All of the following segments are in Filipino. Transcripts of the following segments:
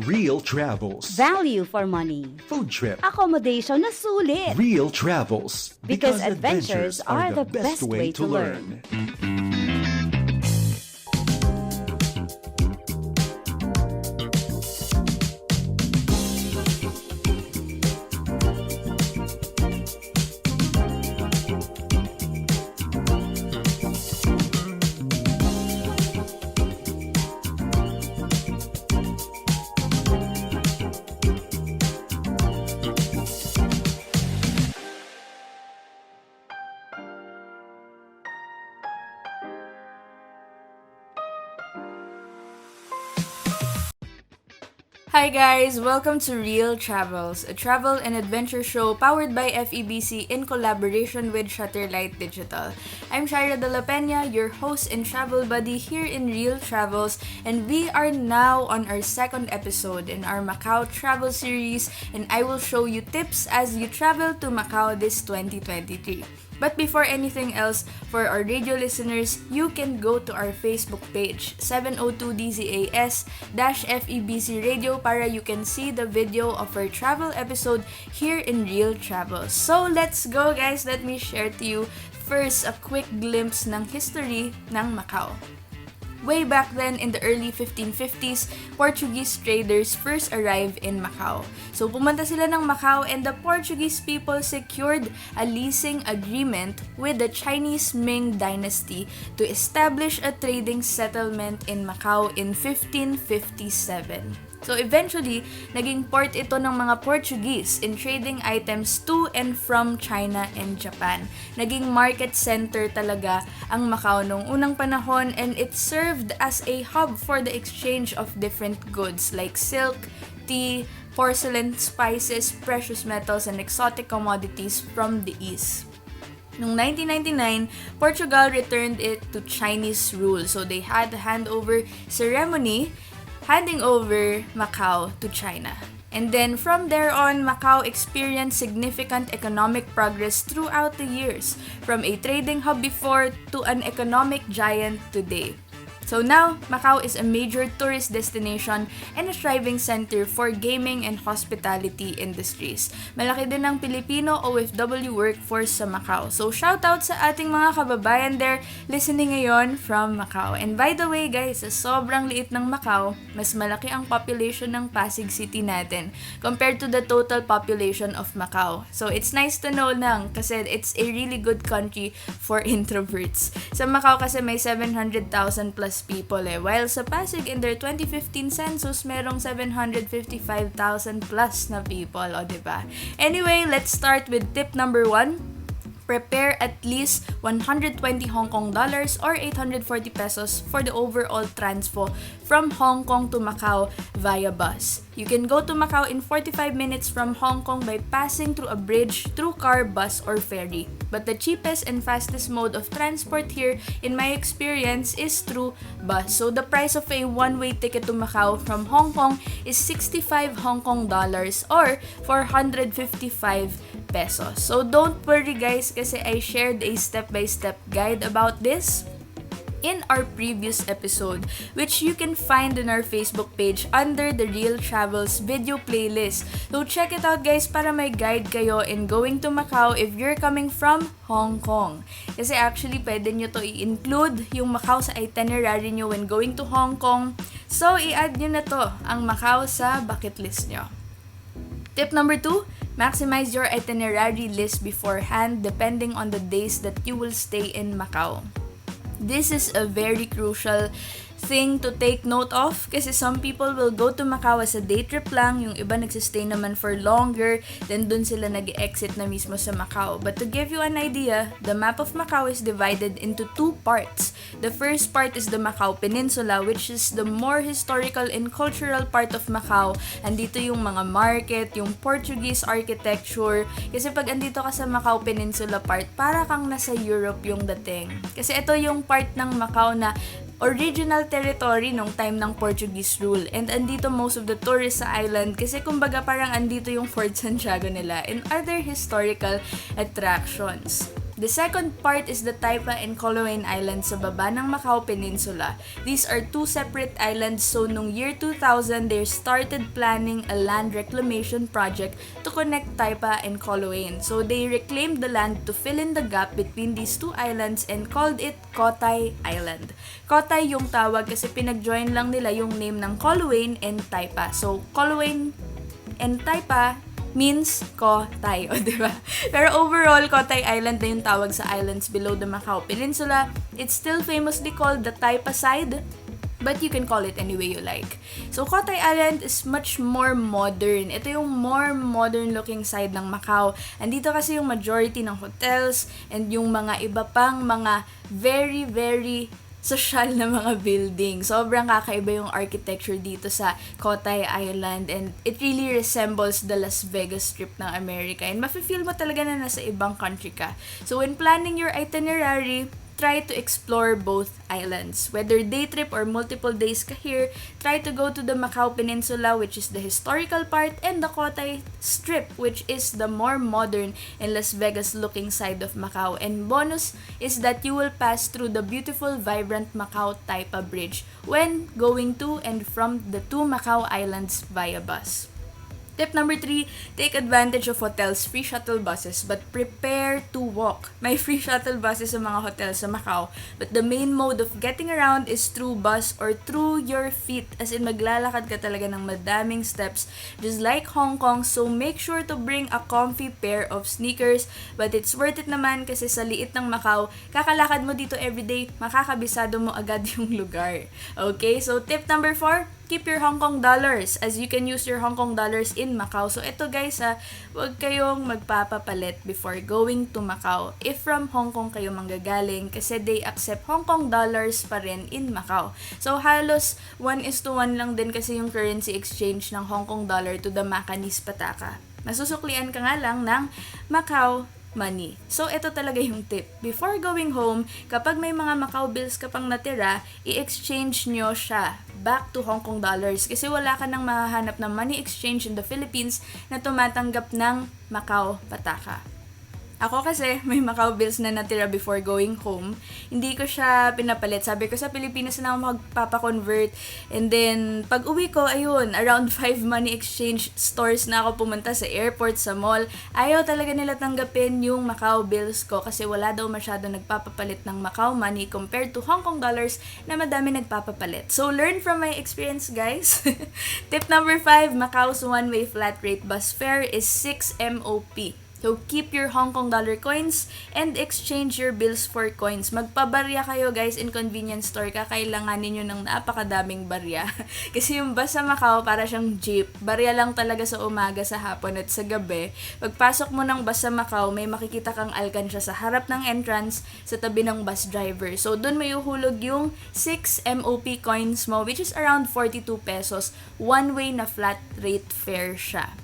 Real Travels. Value for money. Food trip. Accommodation na sulit. Real Travels. Because adventures are the best way to learn. Hi guys! Welcome to Real Travels, a travel and adventure show powered by FEBC in collaboration with Shutterlight Digital. I'm Shaira De La Peña, your host and travel buddy here in Real Travels, and we are now on our second episode in our Macau travel series, and I will show you tips as you travel to Macau this 2023. But before anything else, for our radio listeners, you can go to our Facebook page, 702 DZAS-FEBC Radio, para you can see the video of our travel episode here in Real Travels. So let's go guys, let me share to you first a quick glimpse ng history ng Macau. Way back then, in the early 1550s, Portuguese traders first arrived in Macau. So pumunta sila ng Macau and the Portuguese people secured a leasing agreement with the Chinese Ming Dynasty to establish a trading settlement in Macau in 1557. So eventually, naging port ito ng mga Portuguese in trading items to and from China and Japan. Naging market center talaga ang Macau noong unang panahon, and it served as a hub for the exchange of different goods like silk, tea, porcelain, spices, precious metals, and exotic commodities from the East. Noong 1999, Portugal returned it to Chinese rule. So they had a handover ceremony handing over Macau to China. And then from there on, Macau experienced significant economic progress throughout the years, from a trading hub before to an economic giant today. So now, Macau is a major tourist destination and a thriving center for gaming and hospitality industries. Malaki din ang Pilipino OFW workforce sa Macau. So shoutout sa ating mga kababayan there listening ngayon from Macau. And by the way guys, sa sobrang liit ng Macau, mas malaki ang population ng Pasig City natin compared to the total population of Macau. So it's nice to know lang kasi it's a really good country for introverts. Sa Macau kasi may 700,000 plus people while sa Pasig in their 2015 census merong 755,000 plus na people, o diba? Anyway, let's start with tip number 1. Prepare at least 120 Hong Kong dollars or 840 pesos for the overall transpo from Hong Kong to Macau via bus. You can go to Macau in 45 minutes from Hong Kong by passing through a bridge, through car, bus, or ferry. But the cheapest and fastest mode of transport here, in my experience, is through bus. So the price of a one-way ticket to Macau from Hong Kong is 65 Hong Kong dollars or 455 pesos. So don't worry guys, kasi I shared a step-by-step guide about this in our previous episode, which you can find on our Facebook page under the Real Travels video playlist. So check it out guys para may guide kayo in going to Macau if you're coming from Hong Kong. Kasi actually pwede nyo to i-include yung Macau sa itinerary nyo when going to Hong Kong. So i-add nyo na to, ang Macau sa bucket list nyo. Tip number 2, maximize your itinerary list beforehand depending on the days that you will stay in Macau. This is a very crucial thing to take note of kasi some people will go to Macau as a day trip lang, yung iba nagsistay naman for longer, then dun sila nag-exit na mismo sa Macau. But to give you an idea, the map of Macau is divided into 2 parts. The first part is the Macau Peninsula, which is the more historical and cultural part of Macau. Andito yung mga market, yung Portuguese architecture. Kasi pag andito ka sa Macau Peninsula part, para kang nasa Europe yung dating. Kasi ito yung part ng Macau na original territory nung time ng Portuguese rule. And andito most of the tourists sa island kasi kumbaga parang andito yung Fort Santiago nila and other historical attractions. The second part is the Taipa and Coloane Islands sa baba ng Macau Peninsula. These are two separate islands, so nung year 2000, they started planning a land reclamation project to connect Taipa and Coloane. So they reclaimed the land to fill in the gap between these two islands and called it Kotay Island. Kotay yung tawag kasi pinag-join lang nila yung name ng Coloane and Taipa. So Coloane and Taipa means Kotay, o diba? Pero overall, Kotay Island na yung tawag sa islands below the Macau Peninsula. It's still famously called the Taipa side, but you can call it any way you like. So, Kotay Island is much more modern. Ito yung more modern looking side ng Macau. Andito kasi yung majority ng hotels and yung mga iba pang mga very, very social na mga building. Sobrang kakaiba yung architecture dito sa Kotay Island and it really resembles the Las Vegas Strip ng Amerika and mafe-feel mo talaga na nasa ibang country ka. So when planning your itinerary, try to explore both islands. Whether day trip or multiple days ka here, try to go to the Macau Peninsula, which is the historical part, and the Kotay Strip, which is the more modern and Las Vegas looking side of Macau. And bonus is that you will pass through the beautiful, vibrant Macau Taipa Bridge when going to and from the two Macau islands via bus. Tip number 3, take advantage of hotels' free shuttle buses but prepare to walk. May free shuttle buses sa mga hotels sa Macau, but the main mode of getting around is through bus or through your feet, as in maglalakad ka talaga ng madaming steps just like Hong Kong, so make sure to bring a comfy pair of sneakers, but it's worth it naman kasi sa liit ng Macau, kakalakad mo dito everyday, makakabisado mo agad yung lugar. Okay, so tip number 4, keep your Hong Kong dollars as you can use your Hong Kong dollars in Macau. So ito guys huwag kayong magpapapalit before going to Macau if from Hong Kong kayo manggagaling kasi they accept Hong Kong dollars pa rin in Macau. So halos 1:1 lang din kasi yung currency exchange ng Hong Kong dollar to the Macanese Pataka. Masusuklian ka nga lang ng Macau money. So, ito talaga yung tip. Before going home, kapag may mga Macau bills ka pang natira, i-exchange nyo siya back to Hong Kong dollars kasi wala ka nang mahahanap ng money exchange in the Philippines na tumatanggap ng Macau Pataka. Ako kasi, may Macau bills na natira before going home. Hindi ko siya pinapalit. Sabi ko sa Pilipinas na ako magpapakonvert. And then, pag uwi ko, ayun, around 5 money exchange stores na ako pumunta sa airport, sa mall. Ayaw talaga nila tanggapin yung Macau bills ko kasi wala daw masyado nagpapapalit ng Macau money compared to Hong Kong dollars na madami nagpapapalit. So, learn from my experience, guys. Tip number 5, Macau's one-way flat rate bus fare is 6 MOP. So, keep your Hong Kong dollar coins and exchange your bills for coins. Magpabarya kayo guys in convenience store. Kakailanganin nyo ng napakadaming barya. Kasi yung bus sa Macau, para siyang jeep. Barya lang talaga sa umaga, sa hapon at sa gabi. Pagpasok mo ng bus sa Macau, may makikita kang alkansya sa harap ng entrance sa tabi ng bus driver. So, dun may uhulog yung 6 MOP coins mo, which is around 42 pesos. One way na flat rate fare siya.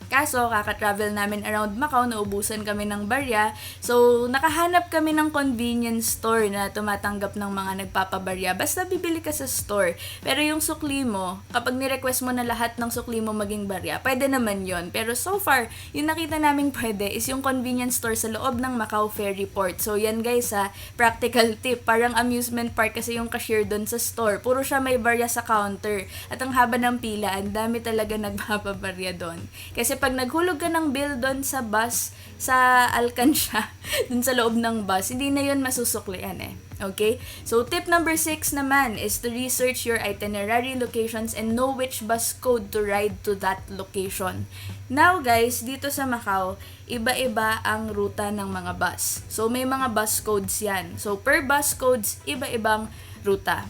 Kaso, kaka-travel namin around Macau, naubusan kami ng barya. So, nakahanap kami ng convenience store na tumatanggap ng mga nagpapabarya. Basta bibili ka sa store. Pero yung sukli mo, kapag ni-request mo na lahat ng sukli mo maging barya, pwede naman yon. Pero so far, yung nakita namin pwede is yung convenience store sa loob ng Macau Ferry Port. So, yan guys practical tip. Parang amusement park kasi yung cashier doon sa store. Puro siya may barya sa counter. At ang haba ng pila, ang dami talaga nagpapabarya doon. Kasi pag naghulog ka ng bill doon sa bus, sa alkansya, doon sa loob ng bus, hindi na yun masusuklian Okay? So, tip number 6 naman is to research your itinerary locations and know which bus code to ride to that location. Now guys, dito sa Macau, iba-iba ang ruta ng mga bus. So, may mga bus codes yan. So, per bus codes, iba-ibang ruta.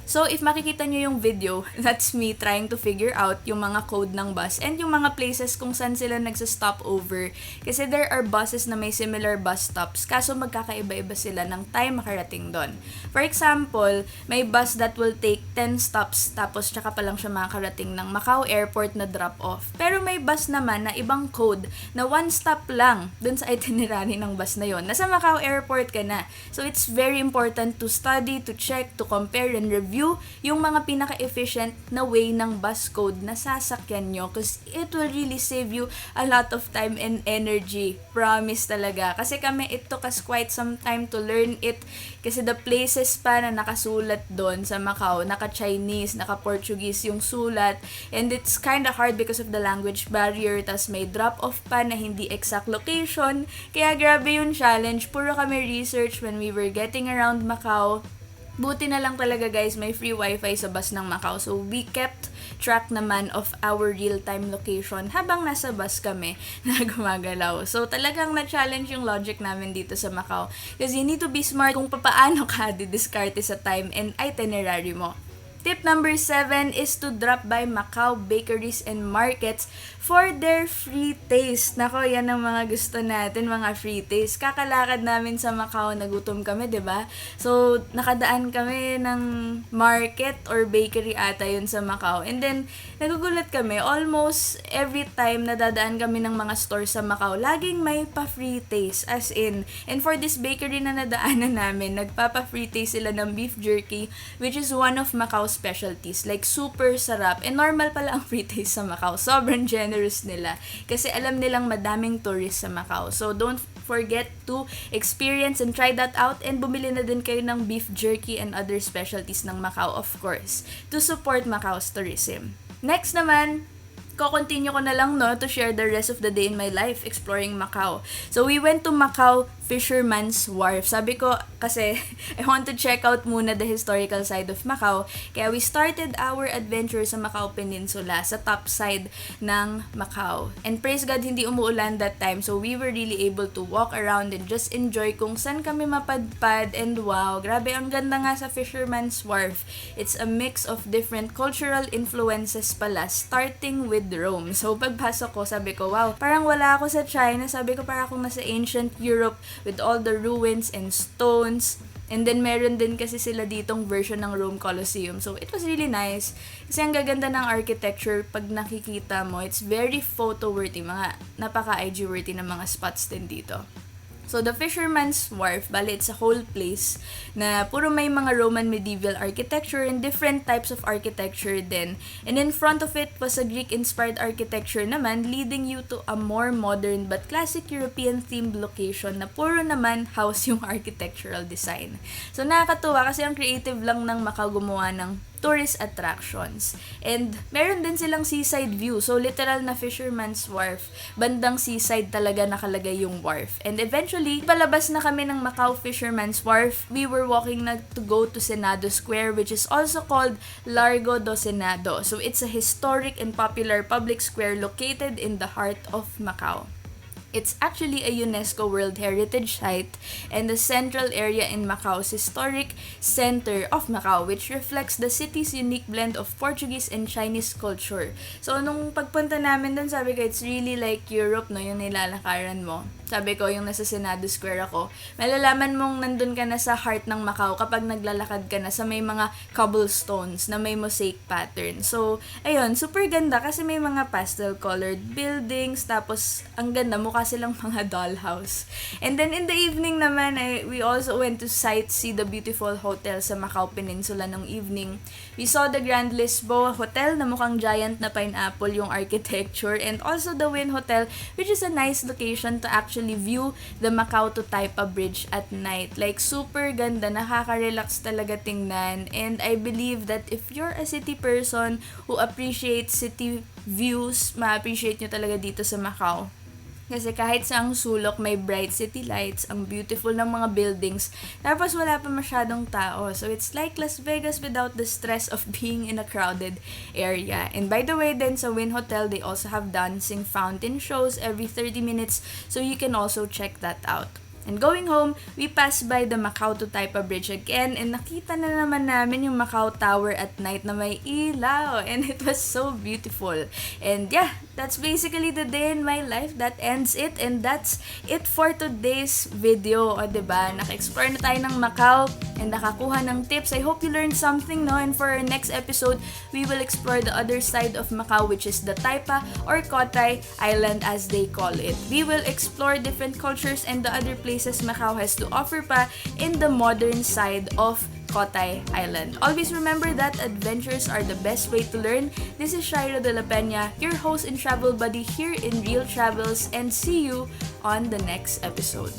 So, if makikita nyo yung video, that's me trying to figure out yung mga code ng bus and yung mga places kung saan sila nagsa-stop over. Kasi there are buses na may similar bus stops, kaso magkakaiba-iba sila ng time makarating doon. For example, may bus that will take 10 stops, tapos tsaka pa lang siya makakarating ng Macau Airport na drop-off. Pero may bus naman na ibang code na 1 stop lang doon sa itinerary ng bus na yon. Nasa Macau Airport ka na. So, it's very important to study, to check, to compare, and review you yung mga pinaka-efficient na way ng bus code na sasakyan nyo because it will really save you a lot of time and energy. Promise talaga. Kasi kami, it took us quite some time to learn it kasi the places pa na nakasulat doon sa Macau, naka-Chinese, naka-Portuguese yung sulat, and it's kinda hard because of the language barrier, tas may drop-off pa na hindi exact location, kaya grabe yung challenge. Puro kami research when we were getting around Macau. Buti na lang talaga guys, may free wifi sa bus ng Macau, so we kept track naman of our real-time location habang nasa bus kami na gumagalaw. So talagang na-challenge yung logic namin dito sa Macau kasi you need to be smart kung paano ka didiskarte sa time and itinerary mo. Tip number 7 is to drop by Macau bakeries and markets for their free taste. Nako, yan ang mga gusto natin, mga free taste. Kakalakad namin sa Macau, nagutom kami, 'di ba? So, nakadaan kami ng market or bakery ata yun sa Macau. And then, nagugulat kami, almost every time na dadaan kami ng mga store sa Macau, laging may pa-free taste. As in, and for this bakery na nadaanan namin, nagpapa-free taste sila ng beef jerky, which is one of Macau's specialties. Like, super sarap. And normal pala ang free taste sa Macau. Sobrang generous nila. Kasi alam nilang madaming tourists sa Macau. So, don't forget to experience and try that out. And bumili na din kayo ng beef jerky and other specialties ng Macau, of course, to support Macau's tourism. Next naman, ko-continue ko na lang to share the rest of the day in my life exploring Macau. So, we went to Macau Fisherman's Wharf. Sabi ko kasi I want to check out muna the historical side of Macau. Kaya we started our adventure sa Macau Peninsula, sa top side ng Macau. And praise God, hindi umuulan that time. So we were really able to walk around and just enjoy kung saan kami mapadpad. And wow, grabe, ang ganda nga sa Fisherman's Wharf. It's a mix of different cultural influences pala, starting with Rome. So pagpasok ko, sabi ko, wow, parang wala ako sa China. Sabi ko, parang akong nasa ancient Europe with all the ruins and stones. And then, meron din kasi sila ditong version ng Rome Colosseum. So, it was really nice. Kasi ang gaganda ng architecture pag nakikita mo. It's very photo-worthy. Mga napaka-IG-worthy na mga spots din dito. So, the Fisherman's Wharf, bali, it's a whole place na puro may mga Roman medieval architecture and different types of architecture din. And in front of it was a Greek-inspired architecture naman, leading you to a more modern but classic European-themed location na puro naman house yung architectural design. So, nakakatuwa kasi ang creative lang ng Macau gumawa ng tourist attractions. And meron din silang seaside view. So, literal na Fisherman's Wharf. Bandang seaside talaga nakalagay yung wharf. And eventually, palabas na kami ng Macau Fisherman's Wharf. We were walking na to go to Senado Square, which is also called Largo do Senado. So, it's a historic and popular public square located in the heart of Macau. It's actually a UNESCO World Heritage Site and the central area in Macau's historic center of Macau, which reflects the city's unique blend of Portuguese and Chinese culture. So, nung pagpunta namin dun, sabi ko, it's really like Europe, no, yung nilalakaran mo. Sabi ko, yung nasa Senado Square ako, malalaman mong nandun ka na sa heart ng Macau kapag naglalakad ka na sa may mga cobblestones na may mosaic pattern. So, ayun, super ganda kasi may mga pastel-colored buildings, tapos ang ganda, mukha silang mga dollhouse. And then in the evening naman, we also went to sightsee the beautiful hotel sa Macau Peninsula ng evening. We saw the Grand Lisboa Hotel na mukhang giant na pineapple yung architecture, and also the Wynn Hotel, which is a nice location to actually view the Macau to Taipa Bridge at night. Like, super ganda, nakaka-relax talaga tingnan. And I believe that if you're a city person who appreciates city views, ma-appreciate nyo talaga dito sa Macau. Kasi kahit sa ang sulok, may bright city lights, ang beautiful ng mga buildings, tapos wala pa masyadong tao. So, it's like Las Vegas without the stress of being in a crowded area. And by the way, then sa Wynn Hotel, they also have dancing fountain shows every 30 minutes, so you can also check that out. And going home, we passed by the Macau to Taipa Bridge again, and nakita na naman namin yung Macau Tower at night na may ilaw, and it was so beautiful. And yeah, that's basically the day in my life. That ends it, and that's it for today's video. O, diba? Naka-explore na tayo ng Macau and nakakuha ng tips. I hope you learned something, no? And for our next episode, we will explore the other side of Macau, which is the Taipa or Kotay Island as they call it. We will explore different cultures and the other places Macau has to offer pa in the modern side of Kotay Island. Always remember that adventures are the best way to learn. This is Shaira de la Peña, your host and travel buddy here in Real Travels, and see you on the next episode.